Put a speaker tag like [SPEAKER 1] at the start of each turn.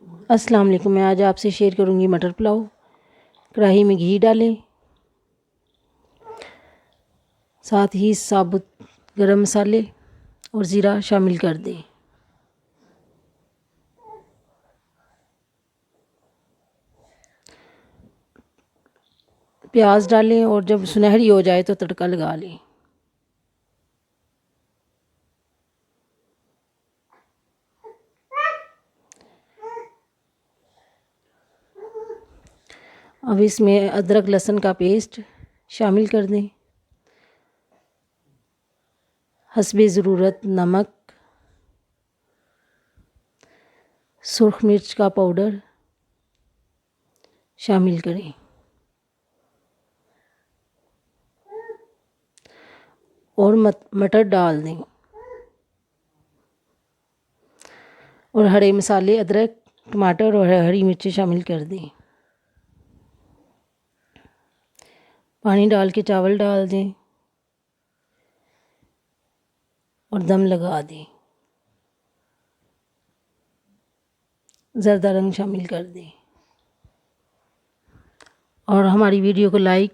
[SPEAKER 1] अस्सलाम वालेकुम। मैं आज आपसे शेयर करूंगी मटर पुलाव। कढ़ाई में घी डालें, साथ ही साबुत गरम मसाले और ज़ीरा शामिल कर दें। प्याज डालें और जब सुनहरी हो जाए तो तड़का लगा लें। अब इसमें अदरक लहसुन का पेस्ट शामिल कर दें, हस्बे ज़रूरत नमक, सुर्ख मिर्च का पाउडर शामिल करें और मटर डाल दें और हरे मसाले अदरक, टमाटर और हरी मिर्ची शामिल कर दें। पानी डाल के चावल डाल दें और दम लगा दें। ज़रदा रंग शामिल कर दें और हमारी वीडियो को लाइक